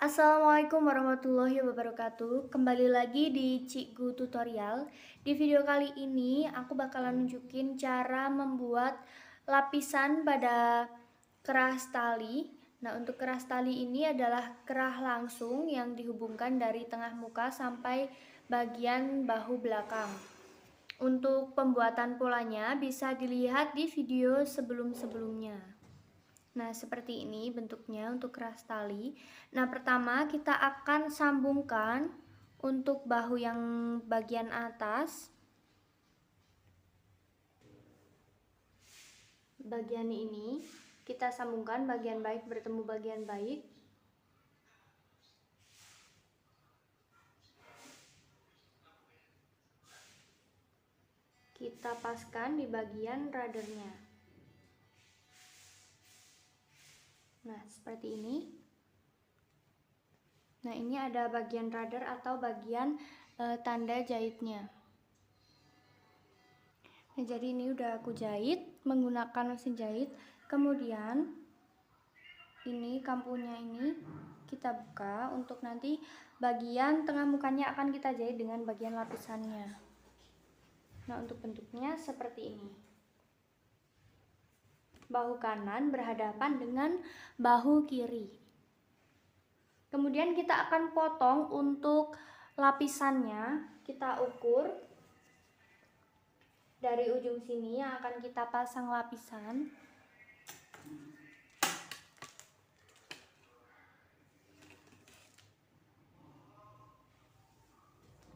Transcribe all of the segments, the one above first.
Assalamualaikum warahmatullahi wabarakatuh. Kembali lagi di Cikgu Tutorial. Di video kali ini aku bakalan nunjukin cara membuat lapisan pada kerah tali. Nah, untuk kerah tali ini adalah kerah langsung yang dihubungkan dari tengah muka sampai bagian bahu belakang. Untuk pembuatan polanya bisa dilihat di video sebelum-sebelumnya. Nah, seperti ini bentuknya untuk keras tali. Nah, pertama kita akan sambungkan untuk bahu yang bagian atas. Bagian ini kita sambungkan bagian baik bertemu bagian baik. Kita paskan di bagian radernya. Nah, seperti ini. Nah, ini ada bagian rader atau bagian tanda jahitnya. Nah, jadi ini udah aku jahit menggunakan mesin jahit. Kemudian ini kampunya ini kita buka untuk nanti bagian tengah mukanya akan kita jahit dengan bagian lapisannya. Nah, untuk bentuknya seperti ini. Bahu kanan berhadapan dengan bahu kiri. Kemudian kita akan potong untuk lapisannya. Kita ukur dari ujung sini yang akan kita pasang lapisan.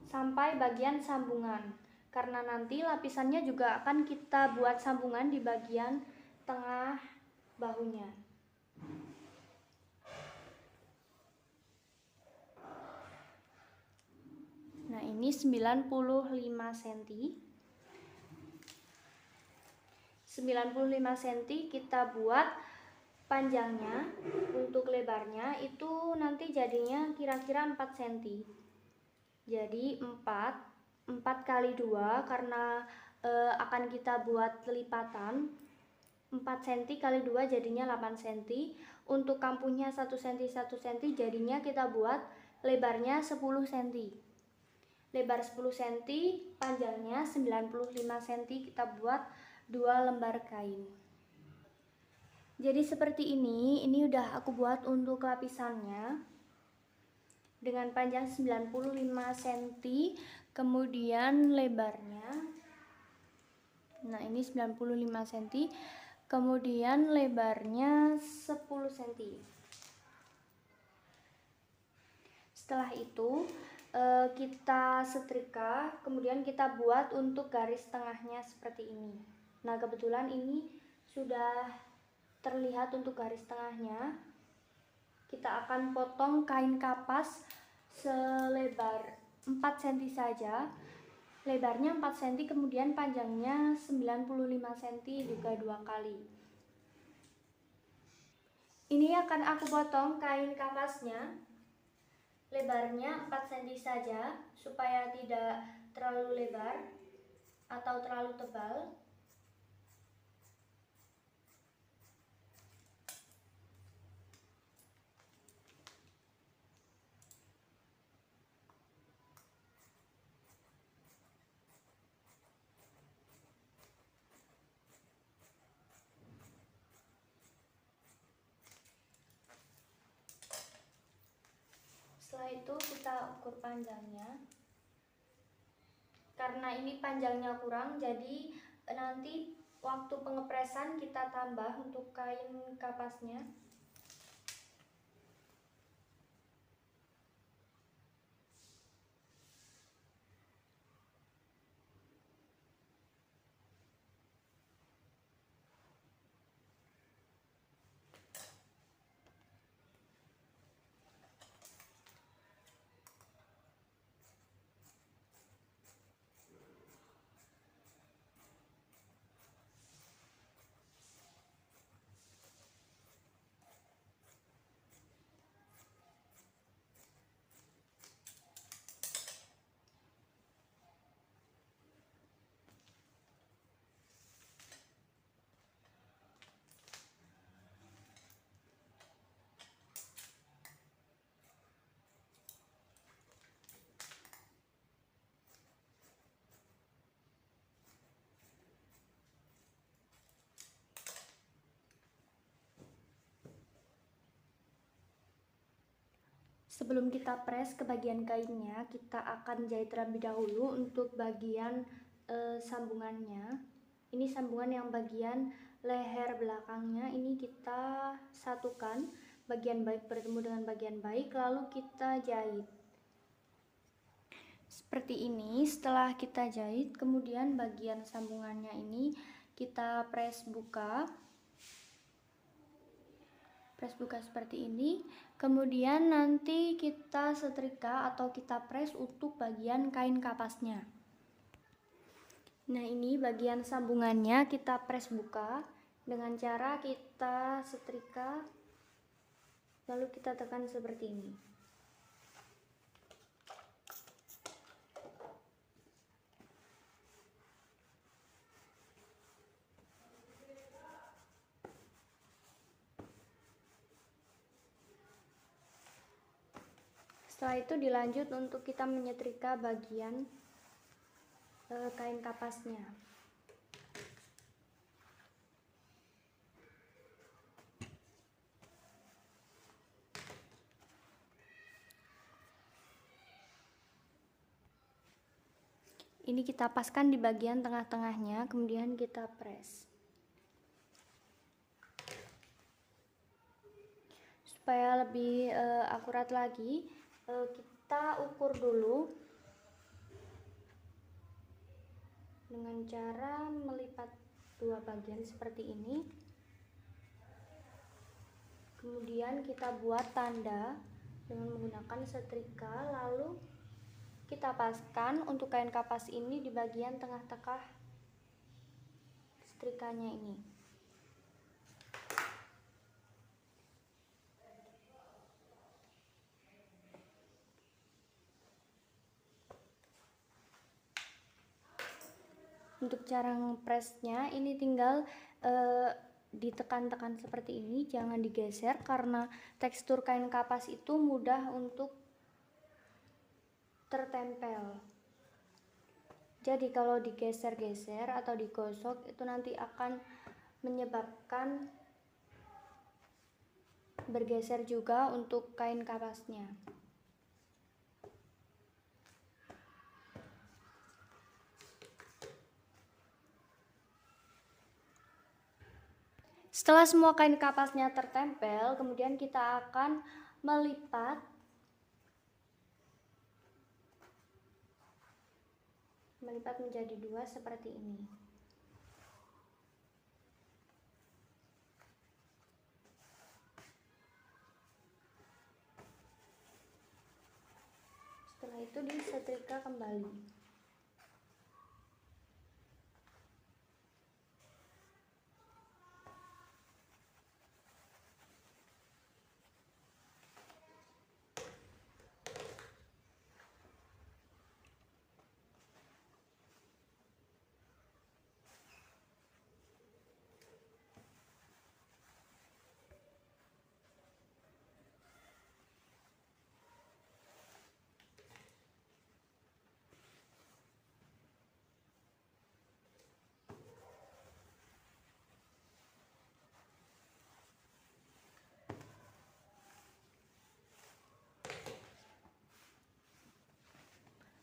Sampai bagian sambungan, karena nanti lapisannya juga akan kita buat sambungan di bagian tengah bahunya. Nah, ini 95 cm. 95 cm kita buat panjangnya. Untuk lebarnya itu nanti jadinya kira-kira 4 cm. Jadi 4 kali 2 karena akan kita buat lipatan. 4 cm kali 2 jadinya 8 cm. Untuk kampuhnya 1 cm 1 cm jadinya kita buat lebarnya 10 cm. Lebar 10 cm, panjangnya 95 cm, kita buat 2 lembar kain. Jadi seperti ini udah aku buat untuk lapisannya. Dengan panjang 95 cm, kemudian lebarnya. Nah, ini 95 cm, kemudian lebarnya 10 cm. Setelah itu kita setrika, kemudian kita buat untuk garis tengahnya seperti ini. Nah, kebetulan ini sudah terlihat untuk garis tengahnya. Kita akan potong kain kapas selebar 4 cm saja. Lebarnya 4 cm, kemudian panjangnya 95 cm juga 2 kali. Ini akan aku potong kain kapasnya. Lebarnya 4 cm saja supaya tidak terlalu lebar atau terlalu tebal. Setelah itu kita ukur panjangnya. Karena ini panjangnya kurang, jadi nanti waktu pengepresan kita tambah untuk kain kapasnya. Sebelum kita press ke bagian kainnya, kita akan jahit terlebih dahulu untuk bagian sambungannya. Ini sambungan yang bagian leher belakangnya, ini kita satukan, bagian baik bertemu dengan bagian baik, lalu kita jahit seperti ini. Setelah kita jahit, kemudian bagian sambungannya ini kita press buka seperti ini. Kemudian nanti kita setrika atau kita press untuk bagian kain kapasnya. Nah, ini bagian sambungannya kita press buka dengan cara kita setrika, lalu kita tekan seperti ini. Setelah itu dilanjut untuk kita menyetrika bagian kain kapasnya. Ini kita paskan di bagian tengah-tengahnya, kemudian kita press. Supaya lebih akurat lagi, kita ukur dulu dengan cara melipat dua bagian seperti ini. Kemudian kita buat tanda dengan menggunakan setrika, lalu kita paskan untuk kain kapas ini di bagian tengah-tengah setrikanya ini. Untuk cara ngepresnya ini tinggal ditekan-tekan seperti ini, jangan digeser karena tekstur kain kapas itu mudah untuk tertempel. Jadi kalau digeser-geser atau digosok itu nanti akan menyebabkan bergeser juga untuk kain kapasnya. Setelah semua kain kapasnya tertempel, kemudian kita akan melipat menjadi dua seperti ini. Setelah itu disetrika kembali.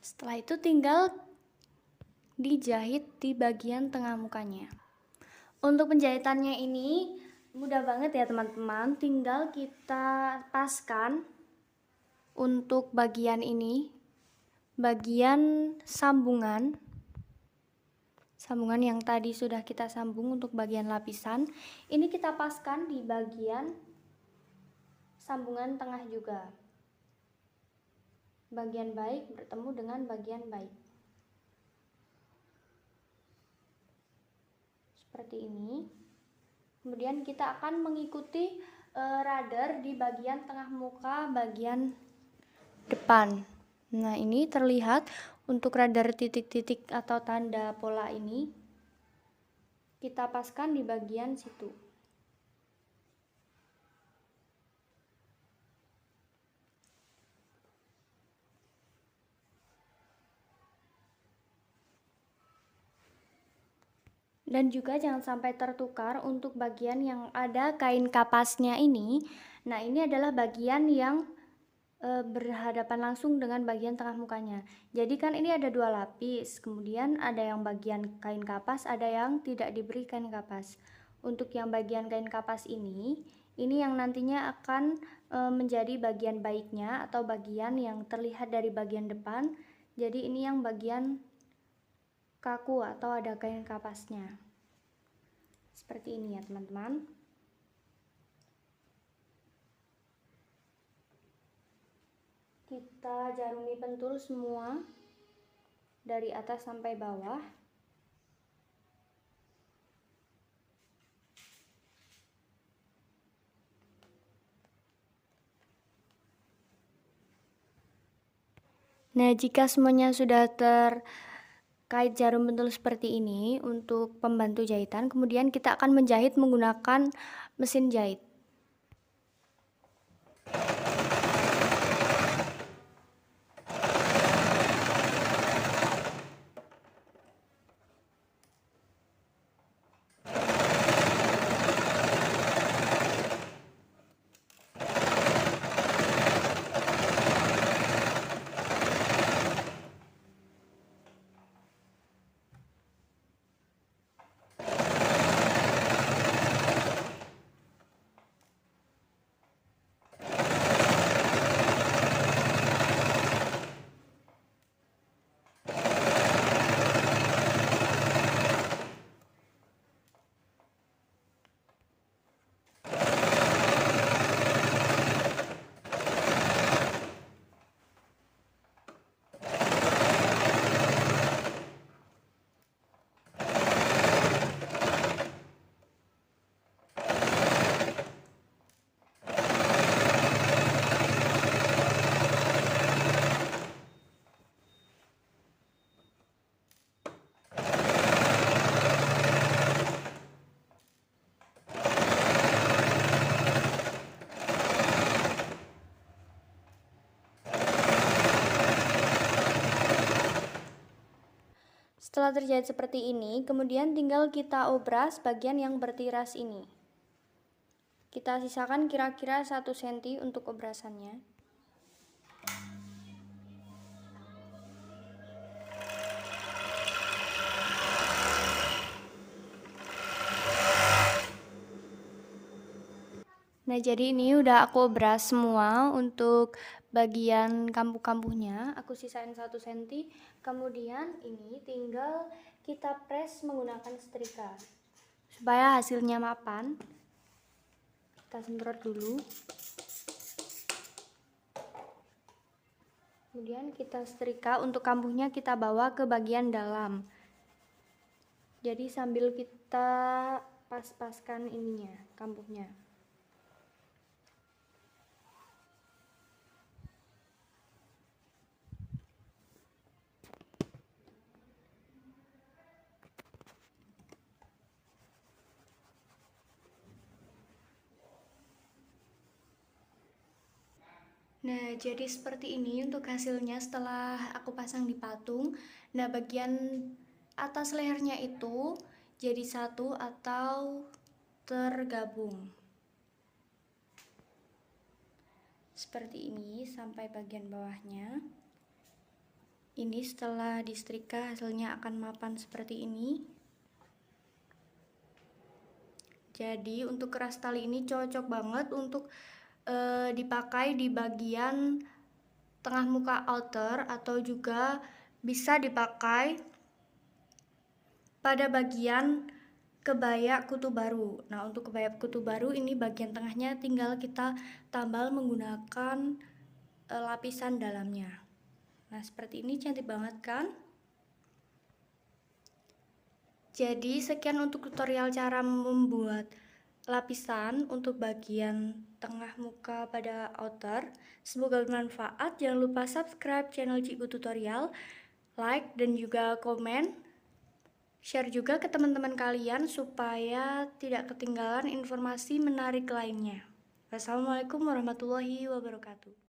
Setelah itu tinggal dijahit di bagian tengah mukanya. Untuk penjahitannya ini mudah banget ya teman-teman, tinggal kita paskan untuk bagian ini, bagian sambungan yang tadi sudah kita sambung untuk bagian lapisan, ini kita paskan di bagian sambungan tengah juga. Bagian baik bertemu dengan bagian baik. Seperti ini. Kemudian kita akan mengikuti radar di bagian tengah muka bagian depan. Nah, ini terlihat untuk radar titik-titik atau tanda pola ini kita paskan di bagian situ. Dan juga jangan sampai tertukar untuk bagian yang ada kain kapasnya ini. Nah, ini adalah bagian yang berhadapan langsung dengan bagian tengah mukanya. Jadi kan ini ada 2 lapis, kemudian ada yang bagian kain kapas, ada yang tidak diberi kain kapas. Untuk yang bagian kain kapas ini yang nantinya akan menjadi bagian baiknya atau bagian yang terlihat dari bagian depan. Jadi ini yang bagian kaku atau ada kain kapasnya. Seperti ini ya teman-teman. Kita jarumi pentul semua dari atas sampai bawah. Nah, jika semuanya sudah terkait jarum pentul seperti ini untuk pembantu jahitan, kemudian kita akan menjahit menggunakan mesin jahit. Setelah terjahit seperti ini, kemudian tinggal kita obras bagian yang bertiras ini. Kita sisakan kira-kira 1 cm untuk obrasannya. Nah, jadi ini udah aku obras semua untuk bagian kampuh-kampuhnya. Aku sisain 1 cm. Kemudian ini tinggal kita press menggunakan setrika supaya hasilnya mapan. Kita semprot dulu. Kemudian kita setrika, untuk kampuhnya kita bawa ke bagian dalam. Jadi sambil kita pas-paskan ininya, kampuhnya. Nah, jadi seperti ini untuk hasilnya setelah aku pasang di patung. Nah, bagian atas lehernya itu jadi satu atau tergabung. Seperti ini sampai bagian bawahnya. Ini setelah disetrika hasilnya akan mapan seperti ini. Jadi untuk keras tali ini cocok banget untuk dipakai di bagian tengah muka outer, atau juga bisa dipakai pada bagian kebaya kutu baru. Nah, untuk kebaya kutu baru ini bagian tengahnya tinggal kita tambal menggunakan lapisan dalamnya. Nah, seperti ini cantik banget kan? Jadi sekian untuk tutorial cara membuat lapisan untuk bagian tengah muka pada outer. Semoga bermanfaat. Jangan lupa subscribe channel Cikgu Tutorial, like dan juga komen. Share juga ke teman-teman kalian supaya tidak ketinggalan informasi menarik lainnya. Wassalamualaikum warahmatullahi wabarakatuh.